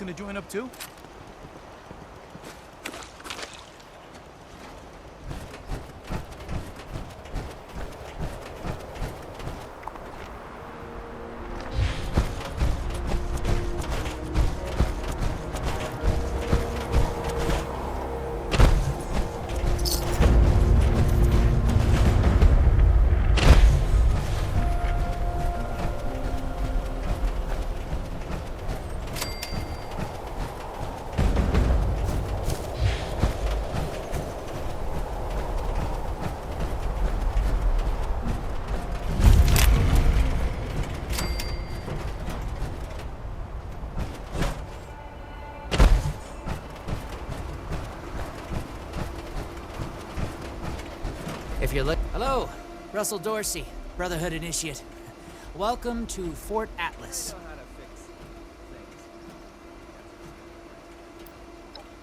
gonna join up too? If you're Hello, Russell Dorsey, Brotherhood Initiate. Welcome to Fort Atlas.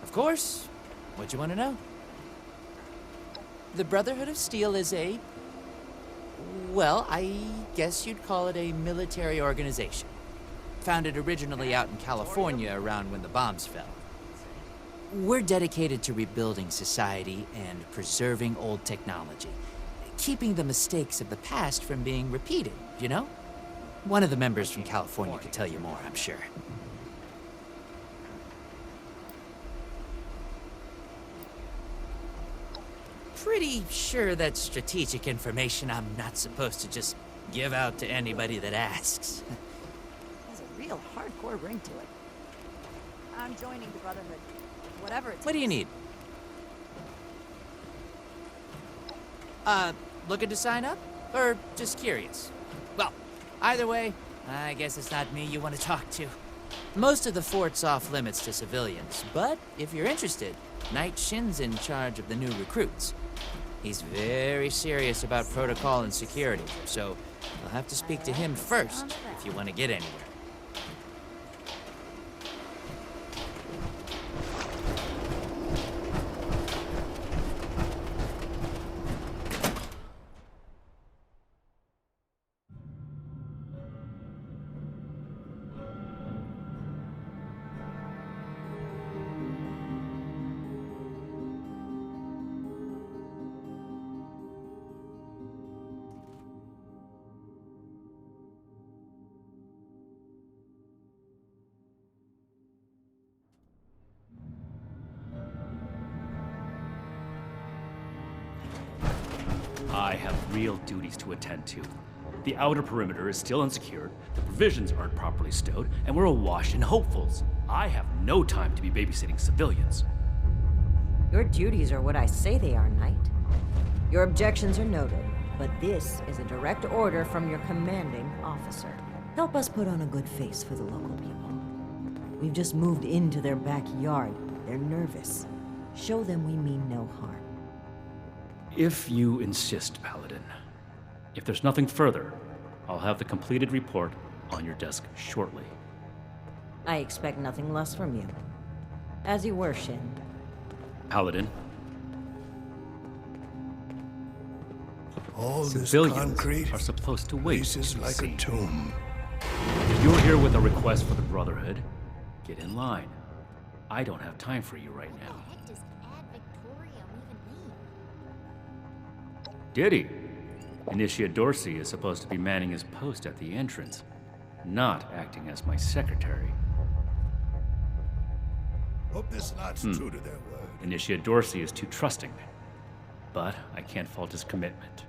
Of course. What you want to know? The Brotherhood of Steel is a... well, I guess you'd call it a military organization. Founded originally out in California around when the bombs fell. We're dedicated to rebuilding society and preserving old technology. Keeping the mistakes of the past from being repeated, you know? One of the members from California could tell you more, I'm sure. Pretty sure that's strategic information I'm not supposed to just give out to anybody that asks. Has a real hardcore ring to it. I'm joining the Brotherhood. Whatever it takes. What do you need? Looking to sign up? Or just curious? Well, either way, I guess it's not me you want to talk to. Most of the fort's off limits to civilians, but if you're interested, Knight Shin's in charge of the new recruits. He's very serious about protocol and security, so you'll have to speak to him first if you want to get anywhere. I have real duties to attend to. The outer perimeter is still unsecured, the provisions aren't properly stowed, and we're awash in hopefuls. I have no time to be babysitting civilians. Your duties are what I say they are, Knight. Your objections are noted, but this is a direct order from your commanding officer. Help us put on a good face for the local people. We've just moved into their backyard. They're nervous. Show them we mean no harm. If you insist, Paladin. If there's nothing further, I'll have the completed report on your desk shortly. I expect nothing less from you. As you were, Shin. Paladin. All this Civilians concrete are supposed to wait. faces like a tomb. If you're here with a request for the Brotherhood, get in line. I don't have time for you right now. What the heck does Ad Victorium even mean? Diddy. Initiate Dorsey is supposed to be manning his post at the entrance, not acting as my secretary. Hope this lot's true to their word. Initiate Dorsey is too trusting, but I can't fault his commitment.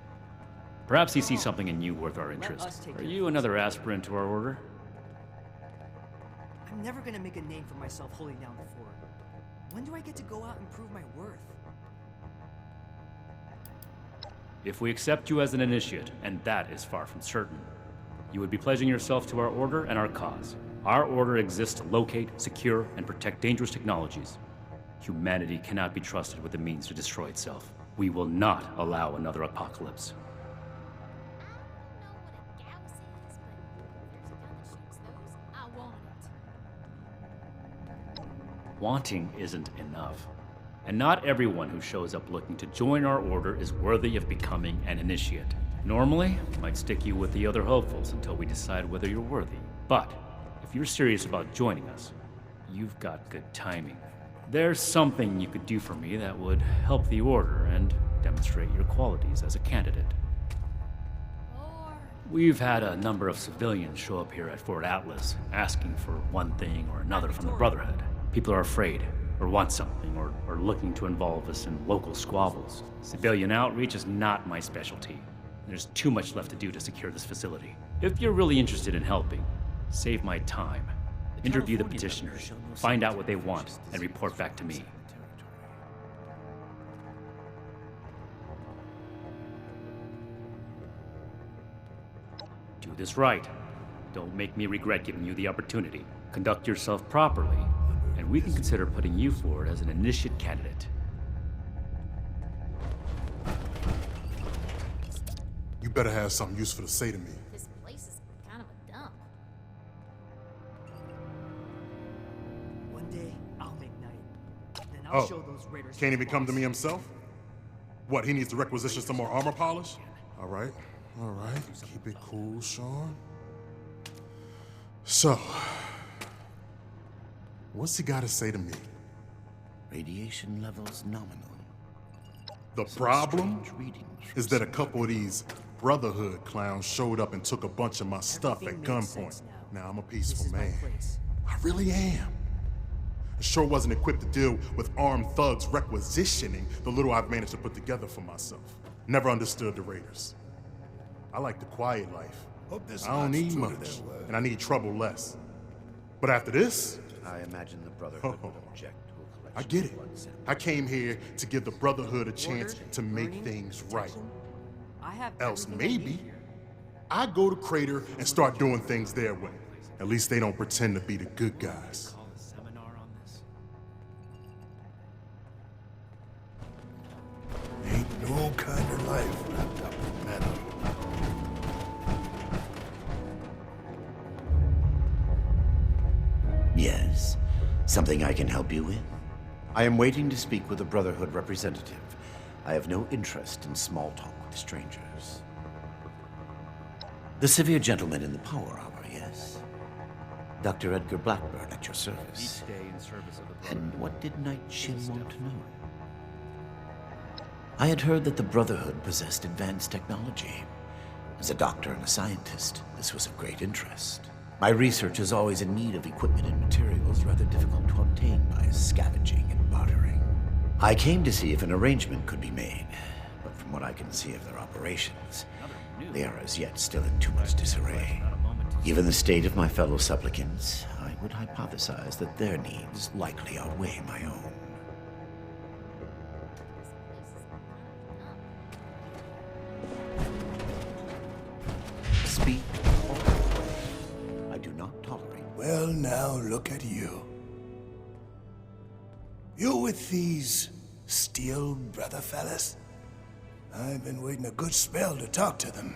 Perhaps he sees something in you worth our interest. Are you another aspirant to our order? I'm never gonna make a name for myself holding down the fort. When do I get to go out and prove my worth? If we accept you as an initiate, and that is far from certain, you would be pledging yourself to our order and our cause. Our order exists to locate, secure, and protect dangerous technologies. Humanity cannot be trusted with the means to destroy itself. We will not allow another apocalypse. I don't know what a gauss is, but if there's a gun that shoots those, I want it. Wanting isn't enough. And not everyone who shows up looking to join our order is worthy of becoming an initiate. Normally, might stick you with the other hopefuls until we decide whether you're worthy. But if you're serious about joining us, you've got good timing. There's something you could do for me that would help the Order and demonstrate your qualities as a candidate. We've had a number of civilians show up here at Fort Atlas, asking for one thing or another from the Brotherhood. People are afraid, or want something, or looking to involve us in local squabbles. Civilian outreach is not my specialty. There's too much left to do to secure this facility. If you're really interested in helping, save my time. Interview the petitioners, find out what they want, and report back to me. Do this right. Don't make me regret giving you the opportunity. Conduct yourself properly, and we can consider putting you forward as an initiate candidate. You better have something useful to say to me. This place is kind of a dump. One day, I'll make night. Then I'll show those raiders. Can't even come to me himself? What, he needs to requisition some more armor polish? All right. Keep it cool, Sean. So, what's he got to say to me? Radiation levels nominal. The problem is that a couple of these Brotherhood clowns showed up and took a bunch of my stuff at Everything makes gunpoint. sense Now I'm a This peaceful is my man. place. I really am. I sure wasn't equipped to deal with armed thugs requisitioning the little I've managed to put together for myself. Never understood the Raiders. I like the quiet life. Hope this I don't knot's need true to much, their word. and I need trouble less. But after this, I imagine the Brotherhood would Oh, object to a collection I get of it. blood samples. I came here to give the Brotherhood a chance Order, to make learning, things right. protection. I have Else everything I need maybe here. I go to Crater and start doing things their way. At least they don't pretend to be the good guys. Call a seminar on this? Ain't no kind of life wrapped up in metal. Yes. Something I can help you with? I am waiting to speak with a Brotherhood representative. I have no interest in small talk with strangers. The severe gentleman in the power armor, yes? Dr. Edgar Blackburn at your service. Each day in service of the Brotherhood. And what did Knight Shin want to know? I had heard that the Brotherhood possessed advanced technology. As a doctor and a scientist, this was of great interest. My research is always in need of equipment and materials rather difficult to obtain by scavenging and bartering. I came to see if an arrangement could be made, but from what I can see of their operations, they are as yet still in too much disarray. Given the state of my fellow supplicants, I would hypothesize that their needs likely outweigh my own. Speak. I do not tolerate. Well, now look at you. You with these steel brother fellas? I've been waiting a good spell to talk to them.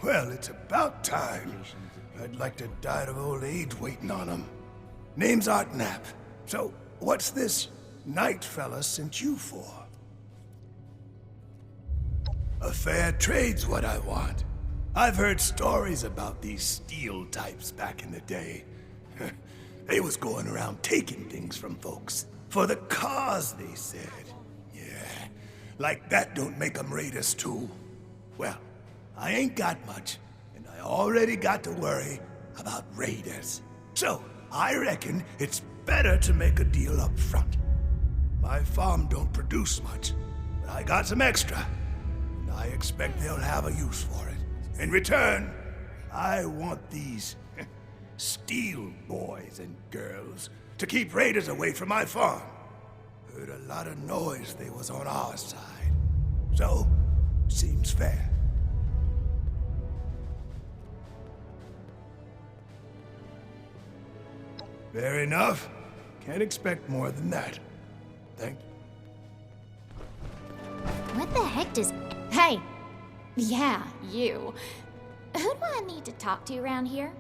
Well, it's about time. I'd like to die of old age waiting on them. Name's Art Knapp. So, what's this Knight fella sent you for? A fair trade's what I want. I've heard stories about these steel types back in the day. They was going around taking things from folks. For the cause, they said. Yeah, like that don't make 'em raiders too. Well, I ain't got much, and I already got to worry about raiders. So, I reckon it's better to make a deal up front. My farm don't produce much, but I got some extra, and I expect they'll have a use for it. In return, I want these steel boys and girls to keep raiders away from my farm. Heard a lot of noise they was on our side. So, seems fair. Fair enough. Can't expect more than that. Thank you. What the heck does... Hey! Yeah, you. Who do I need to talk to around here?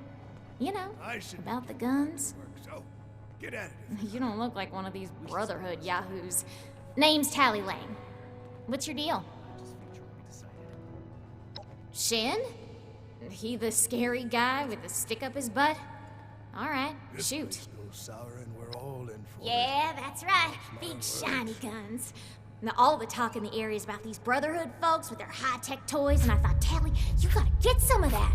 You know, I should about the guns? work, so get at it. You don't look like one of these Brotherhood yahoos. Name's Tally Lane. What's your deal? Shin? He the scary guy with the stick up his butt? All right, This shoot. place goes sour and we're all in for it. Yeah, that's right. Big shiny guns. Now, all the talk in the area is about these Brotherhood folks with their high-tech toys, and I thought, Tally, you gotta get some of that.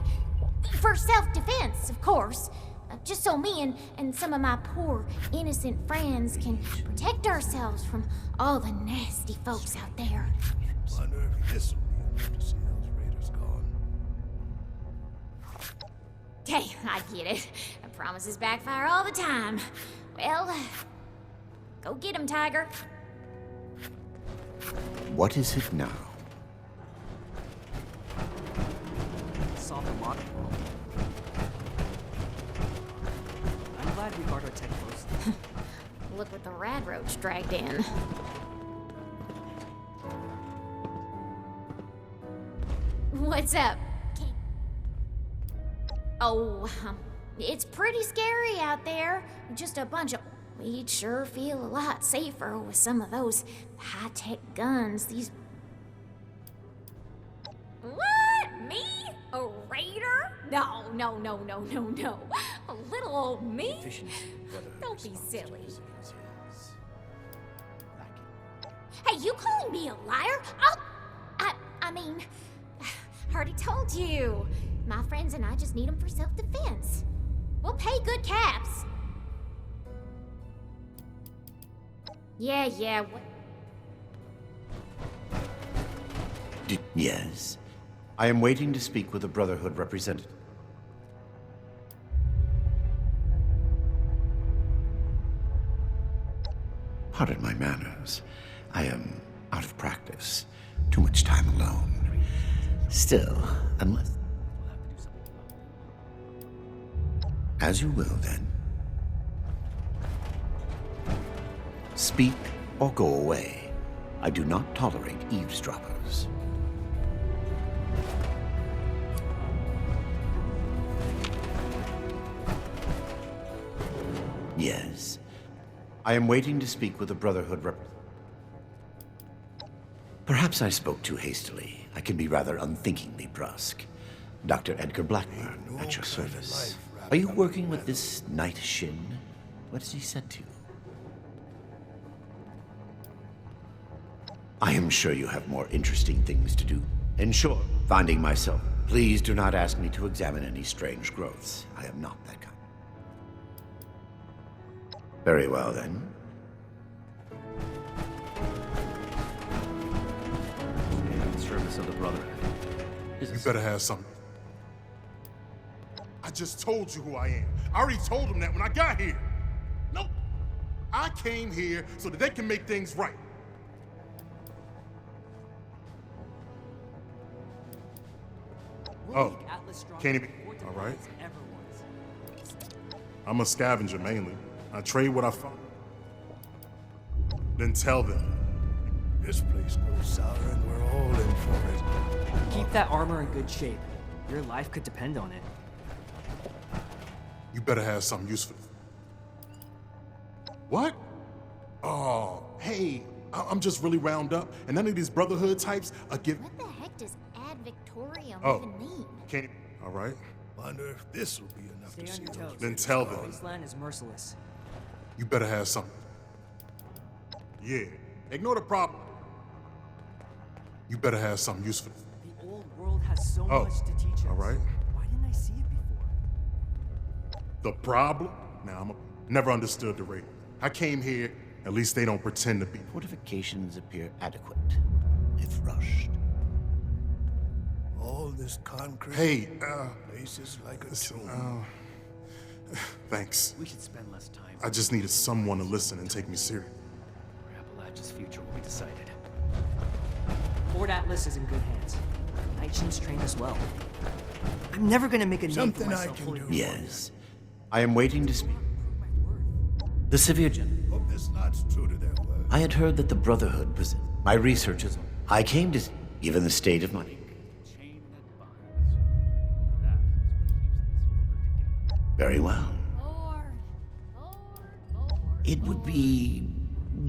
For self-defense, of course. Just so me and some of my poor, innocent friends can protect ourselves from all the nasty folks out there. Wonder if this will be enough to see those raiders gone. Hey, I get it. Promises backfire all the time. Well, go get him, Tiger. What is it now? Solve the lock. I'm glad we guard our tech post. Look what the rad roach dragged in. What's up? Oh, it's pretty scary out there. Just a bunch of... We'd sure feel a lot safer with some of those high-tech guns. These... What? Me? A raider? No. A little old me? Don't be silly. Hey, you calling me a liar? I mean, I already told you. My friends and I just need them for self-defense. We'll pay good caps. Yeah, what? Yes. I am waiting to speak with a Brotherhood representative. Pardon my manners. I am out of practice. Too much time alone. Still, unless... As you will, then. Speak or go away. I do not tolerate eavesdroppers. Yes. I am waiting to speak with a Brotherhood rep... Perhaps I spoke too hastily. I can be rather unthinkingly brusque. Dr. Edgar Blackburn, at your service. Are you working with this night shin? What has he said to you? I am sure you have more interesting things to do. Ensure finding myself. Please do not ask me to examine any strange growths. I am not that kind. Very well, then. In service of the Brotherhood. You better have something. I just told you who I am. I already told them that when I got here. Nope. I came here so that they can make things right. We'll make Atlas stronger can't even... before All right. Defiance ever was. I'm a scavenger mainly. I trade what I find. Then tell them. This place goes sour and we're all in for it. Keep that armor in good shape. Your life could depend on it. You better have something useful. What? Oh, hey, I'm just really wound up, and none of these Brotherhood types are giving... What the heck does ad Victorium Oh. even mean? Can't... All right. Wonder if this will be enough Stay to on see your those toes. Then tell them. Wasteland is merciless. You better have something. Yeah. Ignore the problem. You better have something useful. The old world has so Oh, much to teach us. all right. Why didn't I see it before? The problem? Now, never understood the rate. I came here, at least they don't pretend to be. Fortifications appear adequate, if rushed. all this concrete. Hey, places like a tomb. thanks. We should spend less time. I just needed someone to listen and take me serious. Where Appalachia's future will be decided. Fort Atlas is in good hands. Night Shin's trained as well. I'm never gonna make a name for Something I myself can holding do. Yes. I am waiting to speak. my worth. The severe gen. Hope this lot's true to their word. I had heard that the Brotherhood was... My research is... I came to... Given the state of money. Chain that binds. That is what keeps this order together. Very well. Lord. It would be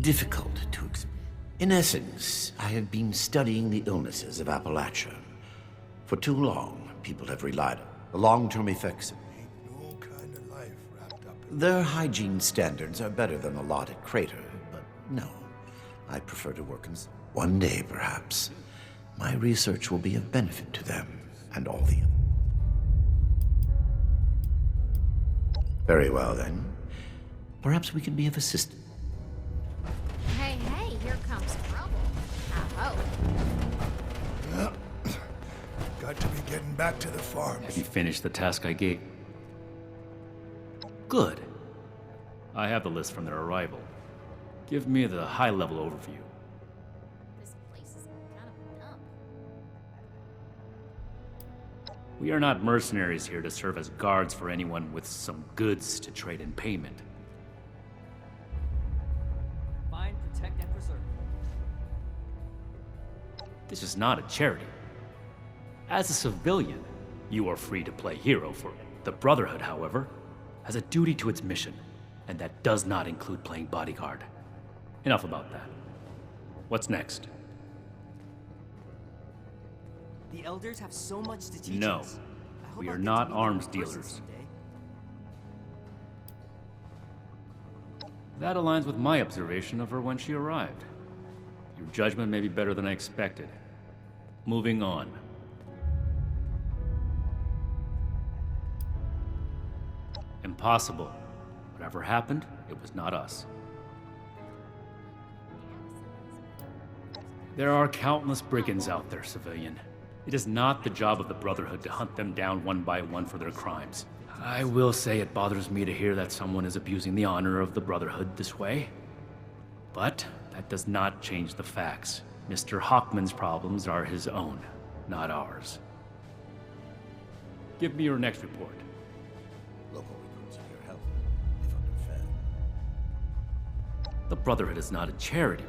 difficult to explain. In essence, I have been studying the illnesses of Appalachia. For too long, people have relied on the long-term effects of... Ain't no kind of life wrapped Their hygiene standards are better than a lot at Crater, but no. I prefer to work in... One day, perhaps, my research will be of benefit to them and all the others. Very well, then. Perhaps we can be of assistance. Hey, hey, here comes trouble. I hope. Got to be getting back to the farm. Have you finished the task I gave? Good. I have the list from their arrival. Give me the high-level overview. This place is kind of a dump. We are not mercenaries here to serve as guards for anyone with some goods to trade in payment. Find, protect, and preserve. This is not a charity. As a civilian, you are free to play hero for it. The Brotherhood, however, has a duty to its mission, and that does not include playing bodyguard. Enough about that. What's next? The elders have so much to teach No, us. I hope we I'll are get to not meet them arms in person dealers. someday. That aligns with my observation of her when she arrived. Your judgment may be better than I expected. Moving on. Impossible. Whatever happened, it was not us. There are countless brigands out there, civilian. It is not the job of the Brotherhood to hunt them down one by one for their crimes. I will say it bothers me to hear that someone is abusing the honor of the Brotherhood this way. But that does not change the facts. Mr. Hockman's problems are his own, not ours. Give me your next report. Local recruits appear healthy, if underfed. The Brotherhood is not a charity,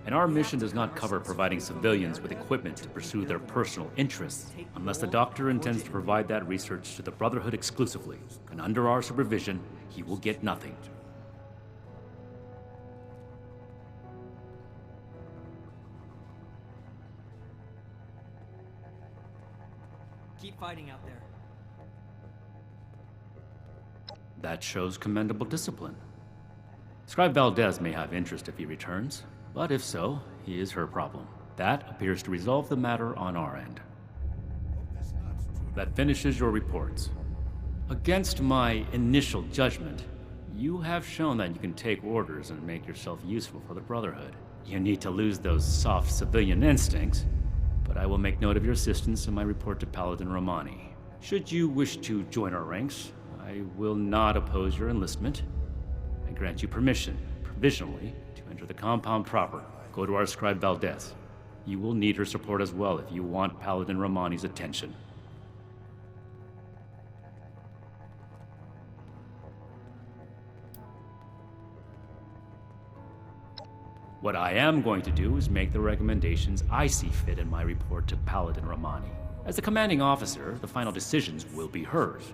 and our mission does not cover providing civilians with equipment to pursue their personal interests, unless the doctor intends to provide that research to the Brotherhood exclusively, and under our supervision, he will get nothing. Keep fighting out there. That shows commendable discipline. Scribe Valdez may have interest if he returns, but if so, he is her problem. That appears to resolve the matter on our end. That finishes your reports. Against my initial judgment, you have shown that you can take orders and make yourself useful for the Brotherhood. You need to lose those soft civilian instincts, but I will make note of your assistance in my report to Paladin Romani. Should you wish to join our ranks, I will not oppose your enlistment. I grant you permission, provisionally, to enter the compound proper. Go to our scribe Valdez. You will need her support as well if you want Paladin Romani's attention. What I am going to do is make the recommendations I see fit in my report to Paladin Romani. As the commanding officer, the final decisions will be hers.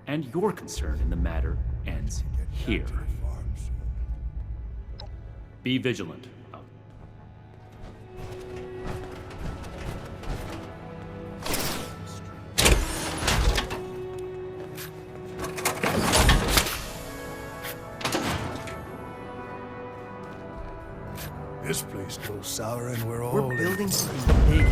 And your concern in the matter ends here. Be vigilant. Out. This place goes sour and we're all We're in. building something big.